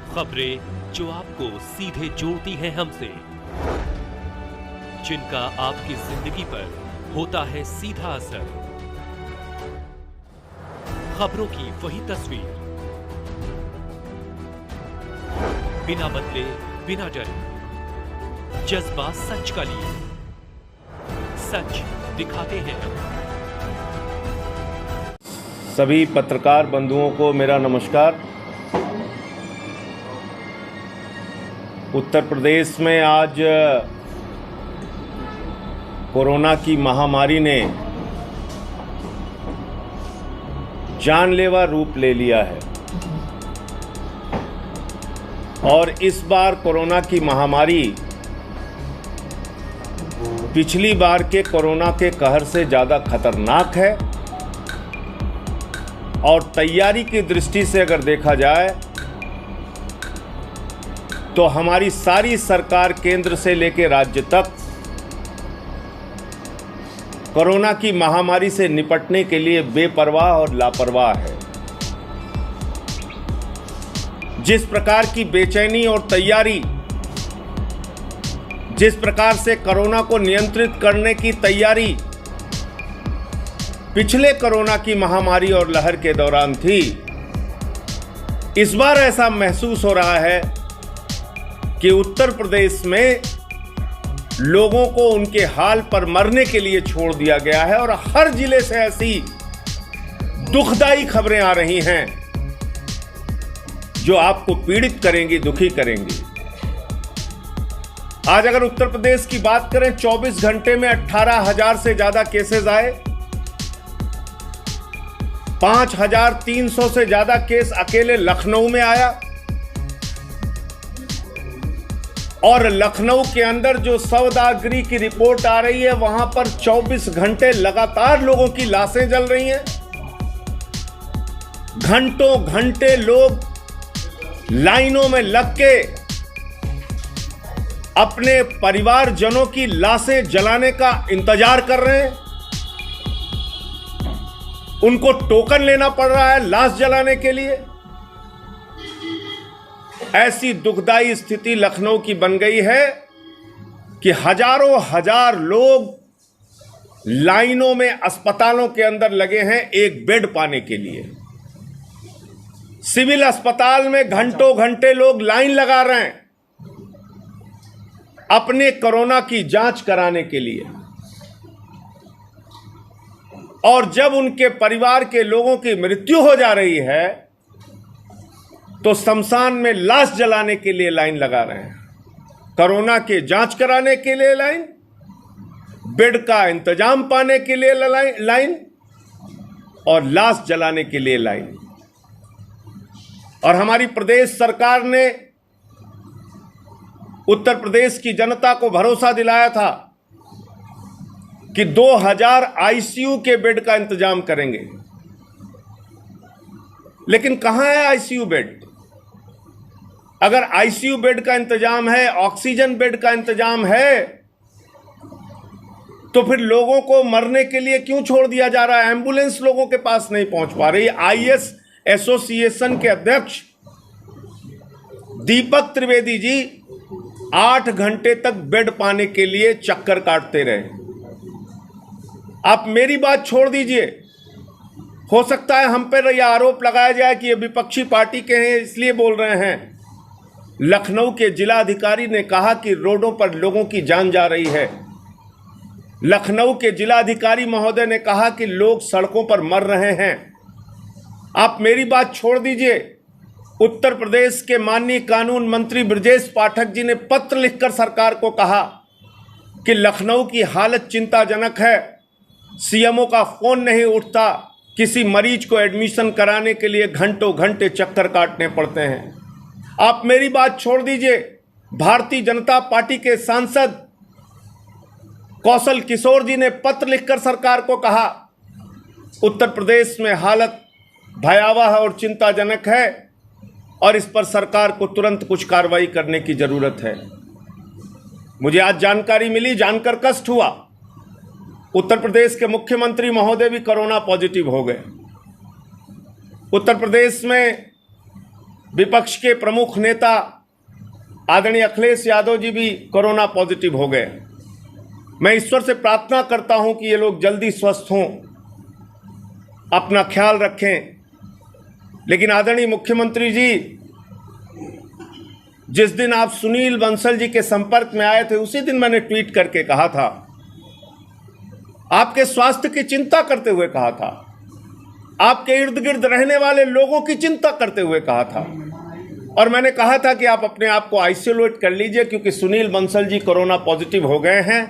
खबरें जो आपको सीधे जोड़ती हैं हमसे, जिनका आपकी जिंदगी पर होता है सीधा असर। खबरों की वही तस्वीर, बिना बदले बिना डरे, जज्बा सच का लिए, सच दिखाते हैं हम। सभी पत्रकार बंधुओं को मेरा नमस्कार। उत्तर प्रदेश में आज कोरोना की महामारी ने जानलेवा रूप ले लिया है और इस बार कोरोना की महामारी पिछली बार के कोरोना के कहर से ज़्यादा खतरनाक है और तैयारी की दृष्टि से अगर देखा जाए तो हमारी सारी सरकार केंद्र से लेकर राज्य तक कोरोना की महामारी से निपटने के लिए बेपरवाह और लापरवाह है। जिस प्रकार की बेचैनी और तैयारी, जिस प्रकार से कोरोना को नियंत्रित करने की तैयारी पिछले कोरोना की महामारी और लहर के दौरान थी, इस बार ऐसा महसूस हो रहा है कि उत्तर प्रदेश में लोगों को उनके हाल पर मरने के लिए छोड़ दिया गया है और हर जिले से ऐसी दुखदाई खबरें आ रही हैं जो आपको पीड़ित करेंगी, दुखी करेंगी। आज अगर उत्तर प्रदेश की बात करें, 24 घंटे में 18,000 से ज्यादा केसेस आए, 5,300 से ज्यादा केस अकेले लखनऊ में आया और लखनऊ के अंदर जो सौदागरी की रिपोर्ट आ रही है, वहां पर 24 घंटे लगातार लोगों की लाशें जल रही हैं। घंटों घंटे लोग लाइनों में लग के अपने परिवारजनों की लाशें जलाने का इंतजार कर रहे हैं। उनको टोकन लेना पड़ रहा है लाश जलाने के लिए। ऐसी दुखदाई स्थिति लखनऊ की बन गई है कि हजारों हजार लोग लाइनों में अस्पतालों के अंदर लगे हैं एक बेड पाने के लिए। सिविल अस्पताल में घंटों घंटे लोग लाइन लगा रहे हैं अपने कोरोना की जांच कराने के लिए, और जब उनके परिवार के लोगों की मृत्यु हो जा रही है तो शमशान में लाश जलाने के लिए लाइन लगा रहे हैं। कोरोना के जांच कराने के लिए लाइन, बेड का इंतजाम पाने के लिए लाइन और लाश जलाने के लिए लाइन। और हमारी प्रदेश सरकार ने उत्तर प्रदेश की जनता को भरोसा दिलाया था कि 2000 आईसीयू के बेड का इंतजाम करेंगे, लेकिन कहां है आईसीयू बेड? अगर आईसीयू बेड का इंतजाम है, ऑक्सीजन बेड का इंतजाम है, तो फिर लोगों को मरने के लिए क्यों छोड़ दिया जा रहा है? एम्बुलेंस लोगों के पास नहीं पहुंच पा रही। आईएएस एसोसिएशन के अध्यक्ष दीपक त्रिवेदी जी 8 घंटे तक बेड पाने के लिए चक्कर काटते रहे। आप मेरी बात छोड़ दीजिए, हो सकता है हम पर यह आरोप लगाया जाए कि ये विपक्षी पार्टी के हैं इसलिए बोल रहे हैं। लखनऊ के जिलाधिकारी ने कहा कि रोडों पर लोगों की जान जा रही है। लखनऊ के जिलाधिकारी महोदय ने कहा कि लोग सड़कों पर मर रहे हैं। आप मेरी बात छोड़ दीजिए, उत्तर प्रदेश के माननीय कानून मंत्री ब्रजेश पाठक जी ने पत्र लिखकर सरकार को कहा कि लखनऊ की हालत चिंताजनक है, सीएमओ का फोन नहीं उठता, किसी मरीज को एडमिशन कराने के लिए घंटों घंटे चक्कर काटने पड़ते हैं। आप मेरी बात छोड़ दीजिए, भारतीय जनता पार्टी के सांसद कौशल किशोर जी ने पत्र लिखकर सरकार को कहा उत्तर प्रदेश में हालत भयावह और चिंताजनक है और इस पर सरकार को तुरंत कुछ कार्रवाई करने की जरूरत है। मुझे आज जानकारी मिली, जानकर कष्ट हुआ, उत्तर प्रदेश के मुख्यमंत्री महोदय भी कोरोना पॉजिटिव हो गए। उत्तर प्रदेश में विपक्ष के प्रमुख नेता आदरणीय अखिलेश यादव जी भी कोरोना पॉजिटिव हो गए। मैं ईश्वर से प्रार्थना करता हूं कि ये लोग जल्दी स्वस्थ हों, अपना ख्याल रखें। लेकिन आदरणीय मुख्यमंत्री जी, जिस दिन आप सुनील बंसल जी के संपर्क में आए थे, उसी दिन मैंने ट्वीट करके कहा था, आपके स्वास्थ्य की चिंता करते हुए कहा था, आपके इर्द गिर्द रहने वाले लोगों की चिंता करते हुए कहा था, और मैंने कहा था कि आप अपने आप को आइसोलेट कर लीजिए क्योंकि सुनील बंसल जी कोरोना पॉजिटिव हो गए हैं।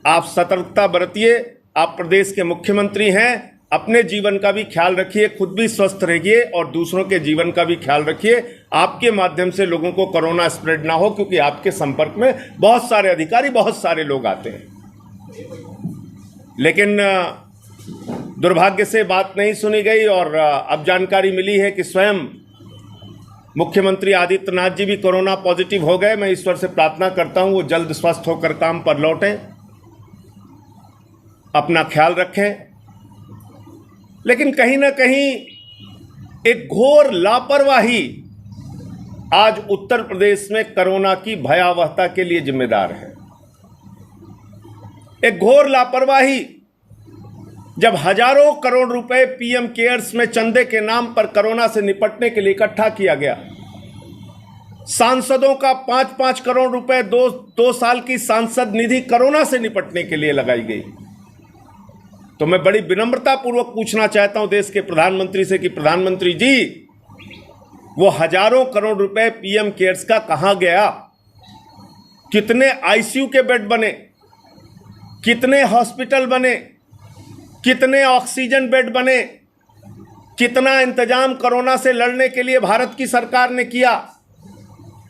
आप सतर्कता बरतिए, आप प्रदेश के मुख्यमंत्री हैं, अपने जीवन का भी ख्याल रखिए, खुद भी स्वस्थ रहिए और दूसरों के जीवन का भी ख्याल रखिए। आपके माध्यम से लोगों को कोरोना स्प्रेड ना हो, क्योंकि आपके संपर्क में बहुत सारे अधिकारी, बहुत सारे लोग आते हैं। लेकिन दुर्भाग्य से बात नहीं सुनी गई और अब जानकारी मिली है कि स्वयं मुख्यमंत्री आदित्यनाथ जी भी कोरोना पॉजिटिव हो गए। मैं ईश्वर से प्रार्थना करता हूं वो जल्द स्वस्थ होकर काम पर लौटें, अपना ख्याल रखें। लेकिन कहीं ना कहीं एक घोर लापरवाही आज उत्तर प्रदेश में कोरोना की भयावहता के लिए जिम्मेदार है। एक घोर लापरवाही, जब हजारों करोड़ रुपए पीएम केयर्स में चंदे के नाम पर कोरोना से निपटने के लिए इकट्ठा किया गया, सांसदों का 5-5 करोड़ रुपए 2 साल की सांसद निधि कोरोना से निपटने के लिए लगाई गई, तो मैं बड़ी विनम्रता पूर्वक पूछना चाहता हूं देश के प्रधानमंत्री से कि प्रधानमंत्री जी, वो हजारों करोड़ रुपए पीएम केयर्स का कहां गया? कितने आईसीयू के बेड बने, कितने हॉस्पिटल बने, कितने ऑक्सीजन बेड बने, कितना इंतजाम कोरोना से लड़ने के लिए भारत की सरकार ने किया,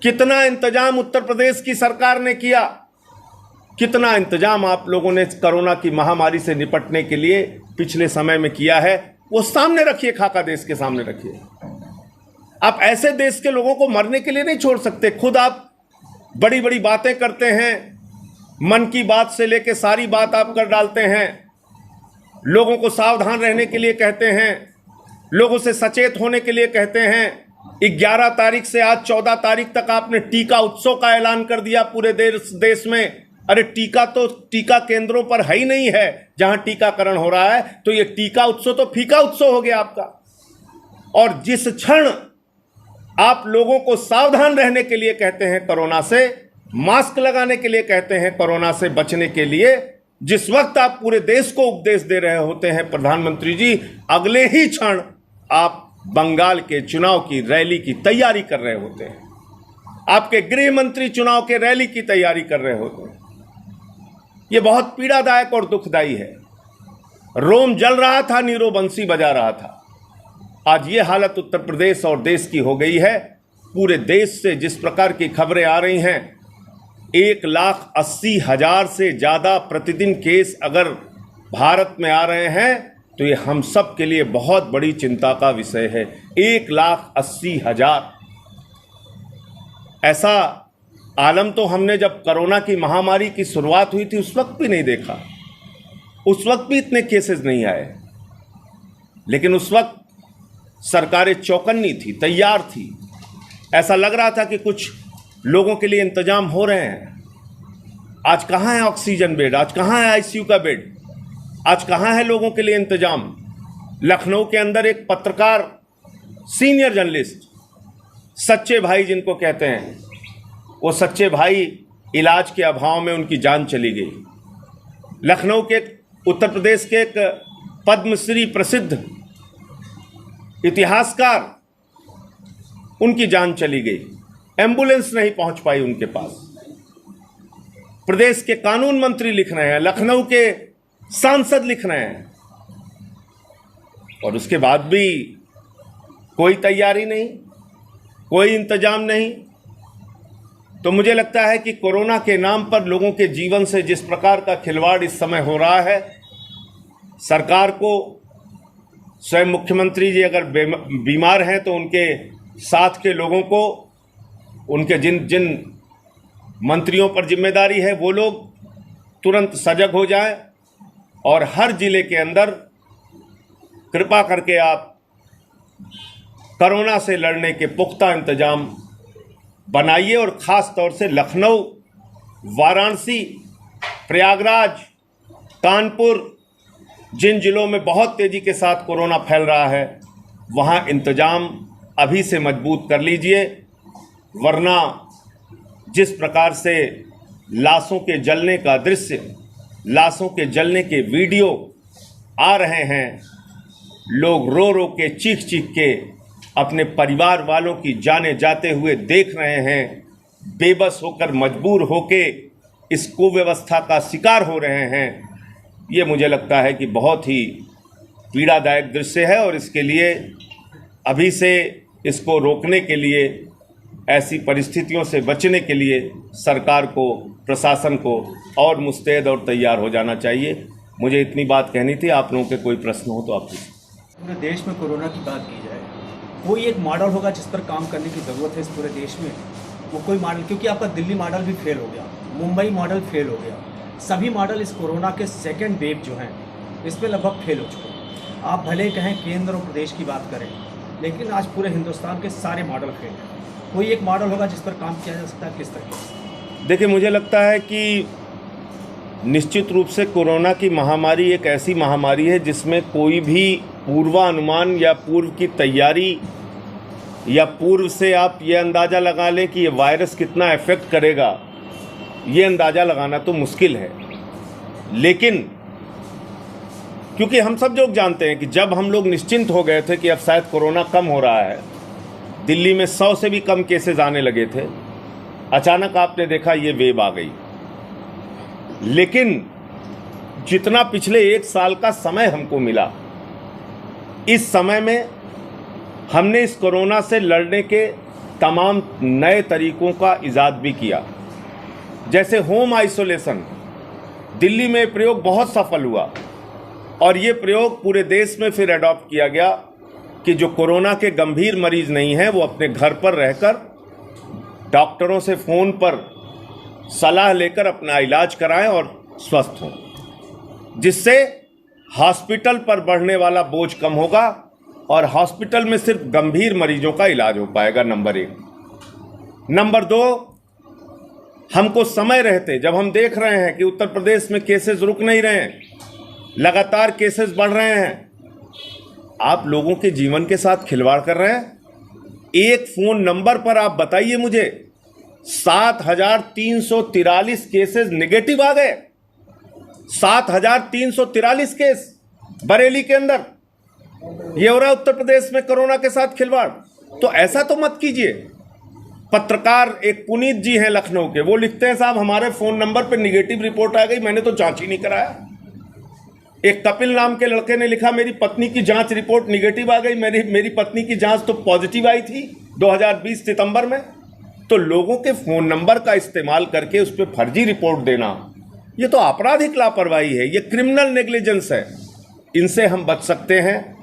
कितना इंतजाम उत्तर प्रदेश की सरकार ने किया, कितना इंतजाम आप लोगों ने कोरोना की महामारी से निपटने के लिए पिछले समय में किया है, वो सामने रखिए, खाका देश के सामने रखिए। आप ऐसे देश के लोगों को मरने के लिए नहीं छोड़ सकते। खुद आप बड़ी बड़ी बातें करते हैं, मन की बात से लेकर सारी बात आप कर डालते हैं, लोगों को सावधान रहने के लिए कहते हैं, लोगों से सचेत होने के लिए कहते हैं। 11 तारीख से आज 14 तारीख तक आपने टीका उत्सव का ऐलान कर दिया पूरे देश में। अरे टीका तो टीका केंद्रों पर है ही नहीं है जहां टीकाकरण हो रहा है, तो ये टीका उत्सव तो फीका उत्सव हो गया आपका। और जिस क्षण आप लोगों को सावधान रहने के लिए कहते हैं कोरोना से, मास्क लगाने के लिए कहते हैं कोरोना से बचने के लिए, जिस वक्त आप पूरे देश को उपदेश दे रहे होते हैं प्रधानमंत्री जी, अगले ही क्षण आप बंगाल के चुनाव की रैली की तैयारी कर रहे होते हैं, आपके गृह मंत्री चुनाव के रैली की तैयारी कर रहे होते हैं। यह बहुत पीड़ादायक और दुखदाई है। रोम जल रहा था, नीरो बंसी बजा रहा था। आज ये हालत उत्तर प्रदेश और देश की हो गई है। पूरे देश से जिस प्रकार की खबरें आ रही हैं, 1,80,000 से ज़्यादा प्रतिदिन केस अगर भारत में आ रहे हैं तो ये हम सब के लिए बहुत बड़ी चिंता का विषय है। 1,80,000 ऐसा आलम तो हमने जब कोरोना की महामारी की शुरुआत हुई थी उस वक्त भी नहीं देखा। उस वक्त भी इतने केसेस नहीं आए, लेकिन उस वक्त सरकारें चौकन्नी थी, तैयार थी। ऐसा लग रहा था कि कुछ लोगों के लिए इंतजाम हो रहे हैं। आज कहाँ है ऑक्सीजन बेड, आज कहाँ है आईसीयू का बेड, आज कहाँ है लोगों के लिए इंतजाम। लखनऊ के अंदर एक पत्रकार, सीनियर जर्नलिस्ट, सच्चे भाई जिनको कहते हैं, वो सच्चे भाई इलाज के अभाव में उनकी जान चली गई। लखनऊ के उत्तर प्रदेश के एक पद्मश्री प्रसिद्ध इतिहासकार, उनकी जान चली गई, एम्बुलेंस नहीं पहुंच पाई उनके पास। प्रदेश के कानून मंत्री लिख रहे हैं, लखनऊ के सांसद लिख रहे हैं, और उसके बाद भी कोई तैयारी नहीं, कोई इंतजाम नहीं। तो मुझे लगता है कि कोरोना के नाम पर लोगों के जीवन से जिस प्रकार का खिलवाड़ इस समय हो रहा है, सरकार को, स्वयं मुख्यमंत्री जी अगर बीमार हैं तो उनके साथ के लोगों को, उनके जिन जिन मंत्रियों पर जिम्मेदारी है, वो लोग तुरंत सजग हो जाएं और हर जिले के अंदर कृपा करके आप कोरोना से लड़ने के पुख्ता इंतजाम बनाइए और ख़ास तौर से लखनऊ, वाराणसी, प्रयागराज, कानपुर, जिन जिलों में बहुत तेज़ी के साथ कोरोना फैल रहा है वहाँ इंतजाम अभी से मजबूत कर लीजिए, वरना जिस प्रकार से लाशों के जलने का दृश्य, लाशों के जलने के वीडियो आ रहे हैं, लोग रो रो के चीख चीख के अपने परिवार वालों की जाने जाते हुए देख रहे हैं, बेबस होकर मजबूर होके इस कुव्यवस्था का शिकार हो रहे हैं। ये मुझे लगता है कि बहुत ही पीड़ादायक दृश्य है और इसके लिए अभी से इसको रोकने के लिए, ऐसी परिस्थितियों से बचने के लिए सरकार को, प्रशासन को और मुस्तैद और तैयार हो जाना चाहिए। मुझे इतनी बात कहनी थी। आप लोगों के कोई प्रश्न हो तो आप पूछें। पूरे देश में कोरोना की बात की जाए, कोई एक मॉडल होगा जिस पर काम करने की ज़रूरत है इस पूरे देश में, वो कोई मॉडल, क्योंकि आपका दिल्ली मॉडल भी फेल हो गया, मुंबई मॉडल फेल हो गया, सभी मॉडल इस कोरोना के सेकेंड वेव जो हैं इस पर लगभग फेल हो चुके हैं। आप भले कहें केंद्र और प्रदेश की बात करें, लेकिन आज पूरे हिंदुस्तान के सारे मॉडल फेल हैं। कोई एक मॉडल होगा जिस पर काम किया जा सकता है, किस तरीके से? देखिए, मुझे लगता है कि निश्चित रूप से कोरोना की महामारी एक ऐसी महामारी है जिसमें कोई भी पूर्वानुमान या पूर्व की तैयारी या पूर्व से आप ये अंदाज़ा लगा लें कि ये वायरस कितना इफ़ेक्ट करेगा, ये अंदाज़ा लगाना तो मुश्किल है। लेकिन क्योंकि हम सब लोग जानते हैं कि जब हम लोग निश्चिंत हो गए थे कि अब शायद कोरोना कम हो रहा है, दिल्ली में 100 से भी कम केसेस आने लगे थे, अचानक आपने देखा ये वेव आ गई। लेकिन जितना पिछले 1 साल का समय हमको मिला, इस समय में हमने इस कोरोना से लड़ने के तमाम नए तरीकों का इजाद भी किया। जैसे होम आइसोलेशन, दिल्ली में प्रयोग बहुत सफल हुआ और ये प्रयोग पूरे देश में फिर अडॉप्ट किया गया कि जो कोरोना के गंभीर मरीज नहीं हैं वो अपने घर पर रहकर डॉक्टरों से फ़ोन पर सलाह लेकर अपना इलाज कराएं और स्वस्थ हों, जिससे हॉस्पिटल पर बढ़ने वाला बोझ कम होगा और हॉस्पिटल में सिर्फ गंभीर मरीजों का इलाज हो पाएगा, नंबर 1। नंबर 2, हमको समय रहते, जब हम देख रहे हैं कि उत्तर प्रदेश में केसेस रुक नहीं रहे हैं, लगातार केसेस बढ़ रहे हैं, आप लोगों के जीवन के साथ खिलवाड़ कर रहे हैं। एक फ़ोन नंबर पर आप बताइए मुझे, 7,343 केसेस नेगेटिव आ गए। 7,343 केस बरेली के अंदर। ये हो रहा है उत्तर प्रदेश में कोरोना के साथ खिलवाड़। तो ऐसा तो मत कीजिए। पत्रकार एक पुनीत जी हैं लखनऊ के, वो लिखते हैं साहब हमारे फ़ोन नंबर पे नेगेटिव रिपोर्ट आ गई, मैंने तो जांच ही नहीं कराया। एक कपिल नाम के लड़के ने लिखा मेरी पत्नी की जांच रिपोर्ट नेगेटिव आ गई, मेरी पत्नी की जांच तो पॉजिटिव आई थी 2020 सितंबर में। तो लोगों के फ़ोन नंबर का इस्तेमाल करके उस पर फर्जी रिपोर्ट देना, ये तो आपराधिक लापरवाही है, ये क्रिमिनल नेग्लिजेंस है। इनसे हम बच सकते हैं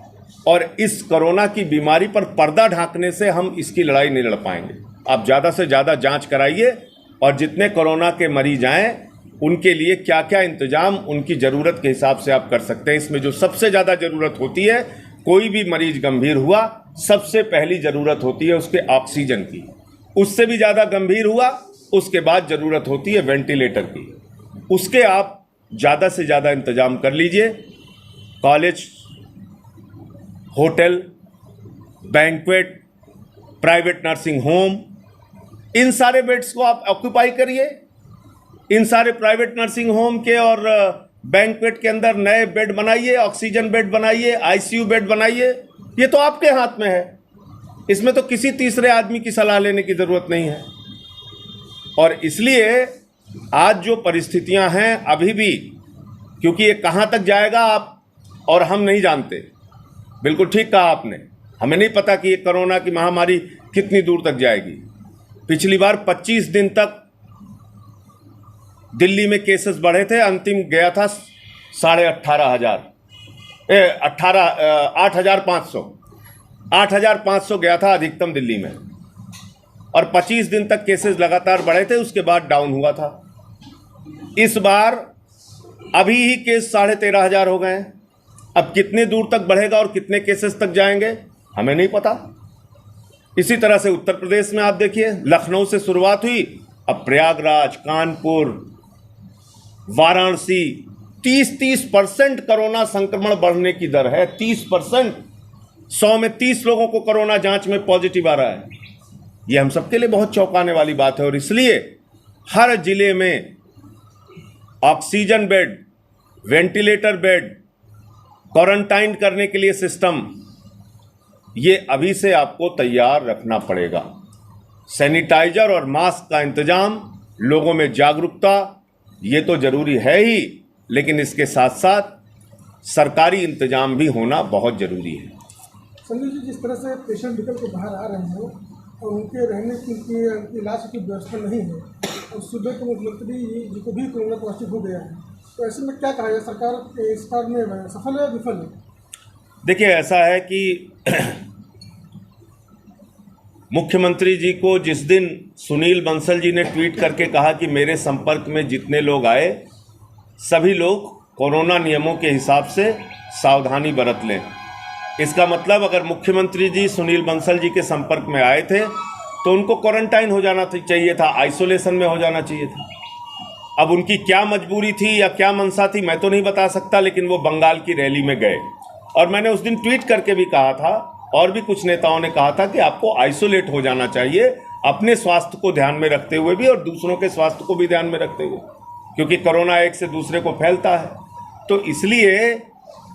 और इस कोरोना की बीमारी पर पर्दा ढांकने से हम इसकी लड़ाई नहीं लड़ पाएंगे। आप ज़्यादा से ज़्यादा जांच कराइए और जितने कोरोना के मरीज आएँ उनके लिए क्या क्या इंतजाम उनकी ज़रूरत के हिसाब से आप कर सकते हैं। इसमें जो सबसे ज़्यादा ज़रूरत होती है, कोई भी मरीज गंभीर हुआ, सबसे पहली ज़रूरत होती है उसके ऑक्सीजन की, उससे भी ज़्यादा गंभीर हुआ उसके बाद ज़रूरत होती है वेंटिलेटर की। उसके आप ज़्यादा से ज़्यादा इंतजाम कर लीजिए। College, hotel, banquet, private nursing home, इन सारे बेड्स को आप ऑक्यूपाई करिए। इन सारे प्राइवेट नर्सिंग होम के और बैंक्वेट के अंदर नए बेड बनाइए, ऑक्सीजन बेड बनाइए, आईसीयू बेड बनाइए। ये तो आपके हाथ में है, इसमें तो किसी तीसरे आदमी की सलाह लेने की ज़रूरत नहीं है। और इसलिए आज जो परिस्थितियां हैं अभी भी, क्योंकि ये कहाँ तक जाएगा आप और हम नहीं जानते। बिल्कुल ठीक कहा आपने, हमें नहीं पता कि ये कोरोना की महामारी कितनी दूर तक जाएगी। पिछली बार 25 दिन तक दिल्ली में केसेस बढ़े थे, अंतिम गया था 8,500 गया था अधिकतम दिल्ली में, और 25 दिन तक केसेस लगातार बढ़े थे, उसके बाद डाउन हुआ था। इस बार अभी ही केस 13,500 हो गए हैं। अब कितने दूर तक बढ़ेगा और कितने केसेस तक जाएंगे हमें नहीं पता। इसी तरह से उत्तर प्रदेश में आप देखिए, लखनऊ से शुरुआत हुई, अब प्रयागराज, कानपुर, वाराणसी, 30% कोरोना संक्रमण बढ़ने की दर है। 30%, 100 में 30 लोगों को कोरोना जांच में पॉजिटिव आ रहा है। यह हम सबके लिए बहुत चौंकाने वाली बात है और इसलिए हर जिले में oxygen bed, ventilator bed, quarantine करने के लिए सिस्टम, ये अभी से आपको तैयार रखना पड़ेगा। सैनिटाइजर और मास्क का इंतजाम, लोगों में जागरूकता, ये तो जरूरी है ही, लेकिन इसके साथ साथ सरकारी इंतजाम भी होना बहुत जरूरी है। संजय जी, जिस तरह से पेशेंट निकल के बाहर आ रहे हैं और उनके रहने की उनकी इलाज की व्यवस्था नहीं है और सुबह को मुख्यमंत्री जी को भी कोरोना पॉजिटिव हो गया है, तो ऐसे में क्या कहा जाए, सरकार इस कार्य में सफल है या विफल है? देखिए, ऐसा है कि मुख्यमंत्री जी को जिस दिन सुनील बंसल जी ने ट्वीट करके कहा कि मेरे संपर्क में जितने लोग आए सभी लोग कोरोना नियमों के हिसाब से सावधानी बरत लें, इसका मतलब अगर मुख्यमंत्री जी सुनील बंसल जी के संपर्क में आए थे तो उनको क्वारंटाइन हो जाना चाहिए था, आइसोलेशन में हो जाना चाहिए था। अब उनकी क्या मजबूरी थी या क्या मंशा थी मैं तो नहीं बता सकता, लेकिन वो बंगाल की रैली में गए और मैंने उस दिन ट्वीट करके भी कहा था और भी कुछ नेताओं ने कहा था कि आपको आइसोलेट हो जाना चाहिए, अपने स्वास्थ्य को ध्यान में रखते हुए भी और दूसरों के स्वास्थ्य को भी ध्यान में रखते हुए, क्योंकि कोरोना एक से दूसरे को फैलता है। तो इसलिए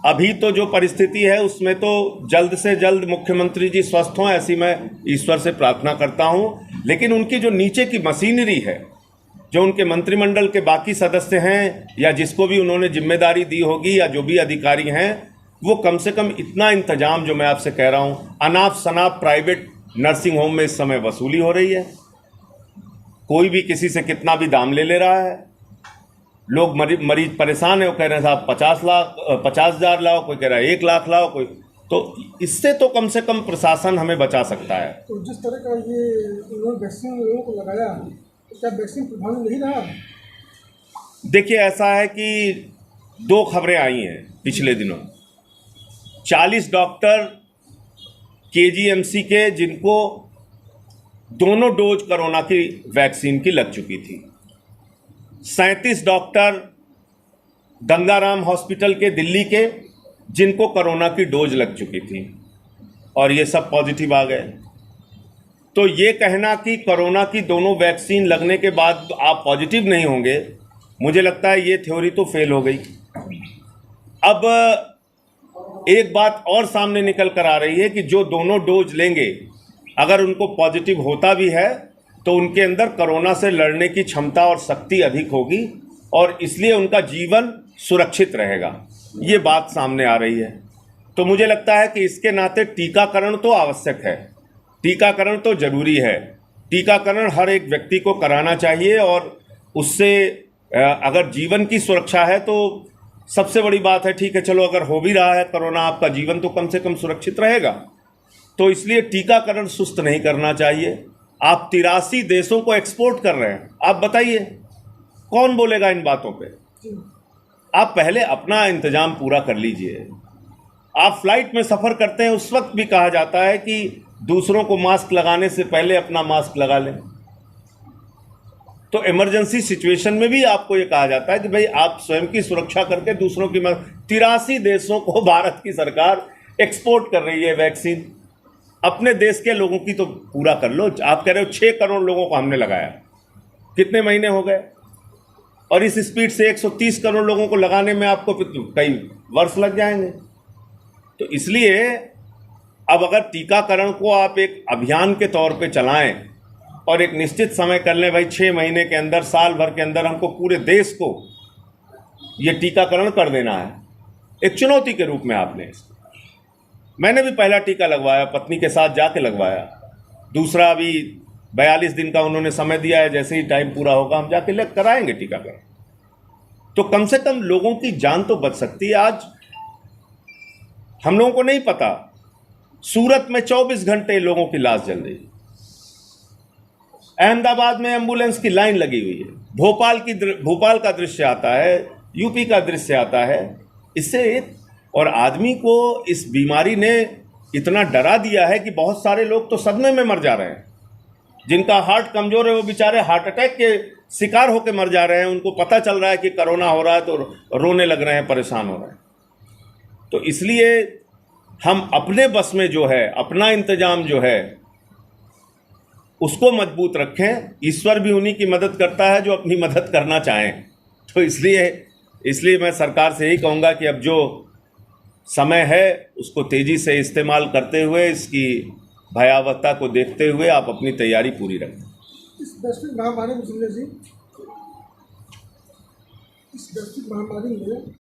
अभी तो जो परिस्थिति है उसमें तो जल्द से जल्द मुख्यमंत्री जी स्वस्थ हों, ऐसी मैं ईश्वर से प्रार्थना करता हूं। लेकिन उनकी जो नीचे की मशीनरी है, जो उनके मंत्रिमंडल के बाकी सदस्य हैं या जिसको भी उन्होंने जिम्मेदारी दी होगी या जो भी अधिकारी हैं, वो कम से कम इतना इंतजाम जो मैं आपसे कह रहा हूं, अनाप शनाप प्राइवेट नर्सिंग होम में इस समय वसूली हो रही है, कोई भी किसी से कितना भी दाम ले रहा है, लोग मरीज परेशान है, वो कह रहे हैं साहब 50,000 लाओ, कोई कह रहा है 1 लाख लाओ, कोई, तो इससे तो कम से कम प्रशासन हमें बचा सकता है। तो जिस तरह का ये उन्होंने वैक्सीन लोगों को लगाया, तो क्या वैक्सीन प्रभावी नहीं रहा? देखिए, ऐसा है कि 2 खबरें आई हैं पिछले दिनों। 40 डॉक्टर केजीएमसी के जिनको दोनों डोज कोरोना की वैक्सीन की लग चुकी थी, 37 डॉक्टर गंगाराम हॉस्पिटल के दिल्ली के जिनको कोरोना की डोज लग चुकी थी और ये सब पॉजिटिव आ गए। तो ये कहना कि कोरोना की दोनों वैक्सीन लगने के बाद आप पॉजिटिव नहीं होंगे, मुझे लगता है ये थ्योरी तो फेल हो गई। अब एक बात और सामने निकल कर आ रही है कि जो दोनों डोज लेंगे अगर उनको पॉजिटिव होता भी है तो उनके अंदर कोरोना से लड़ने की क्षमता और शक्ति अधिक होगी और इसलिए उनका जीवन सुरक्षित रहेगा, ये बात सामने आ रही है। तो मुझे लगता है कि इसके नाते टीकाकरण तो आवश्यक है, टीकाकरण तो जरूरी है, टीकाकरण हर एक व्यक्ति को कराना चाहिए और उससे अगर जीवन की सुरक्षा है तो सबसे बड़ी बात है। ठीक है, चलो अगर हो भी रहा है कोरोना, आपका जीवन तो कम से कम सुरक्षित रहेगा। तो इसलिए टीकाकरण सुस्त नहीं करना चाहिए। आप 83 देशों को एक्सपोर्ट कर रहे हैं, आप बताइए कौन बोलेगा इन बातों पे? आप पहले अपना इंतजाम पूरा कर लीजिए। आप फ्लाइट में सफ़र करते हैं, उस वक्त भी कहा जाता है कि दूसरों को मास्क लगाने से पहले अपना मास्क लगा लें। तो इमरजेंसी सिचुएशन में भी आपको ये कहा जाता है कि भाई आप स्वयं की सुरक्षा करके दूसरों की 83 देशों को भारत की सरकार एक्सपोर्ट कर रही है वैक्सीन। अपने देश के लोगों की तो पूरा कर लो। आप कह रहे हो 6 करोड़ लोगों को हमने लगाया, कितने महीने हो गए? और इस स्पीड से 130 करोड़ लोगों को लगाने में आपको कई वर्ष लग जाएंगे। तो इसलिए अब अगर टीकाकरण को आप एक अभियान के तौर पे चलाएं और एक निश्चित समय कर लें, भाई 6 महीने के अंदर, साल भर के अंदर हमको पूरे देश को ये टीकाकरण कर देना है, एक चुनौती के रूप में आपने। मैंने भी पहला टीका लगवाया, पत्नी के साथ जाके लगवाया, दूसरा अभी 42 दिन का उन्होंने समय दिया है, जैसे ही टाइम पूरा होगा हम जाके कराएंगे टीकाकरण। तो कम से कम लोगों की जान तो बच सकती है। आज हम लोगों को नहीं पता, सूरत में 24 घंटे लोगों की लाश जल रही है, अहमदाबाद में एम्बुलेंस की लाइन लगी हुई है, भोपाल का दृश्य आता है, यूपी का दृश्य आता है। इससे और आदमी को इस बीमारी ने इतना डरा दिया है कि बहुत सारे लोग तो सदमे में मर जा रहे हैं। जिनका हार्ट कमजोर है वो बेचारे हार्ट अटैक के शिकार होकर मर जा रहे हैं। उनको पता चल रहा है कि कोरोना हो रहा है तो रोने लग रहे हैं, परेशान हो रहे हैं। तो इसलिए हम अपने बस में जो है, अपना इंतजाम जो है उसको मजबूत रखें। ईश्वर भी उन्हीं की मदद करता है जो अपनी मदद करना चाहें। तो इसलिए मैं सरकार से यही कहूँगा कि अब जो समय है उसको तेज़ी से इस्तेमाल करते हुए, इसकी भयावहता को देखते हुए आप अपनी तैयारी पूरी रखें। इस वैश्विक महामारी में संजय जी, इस वैश्विक महामारी में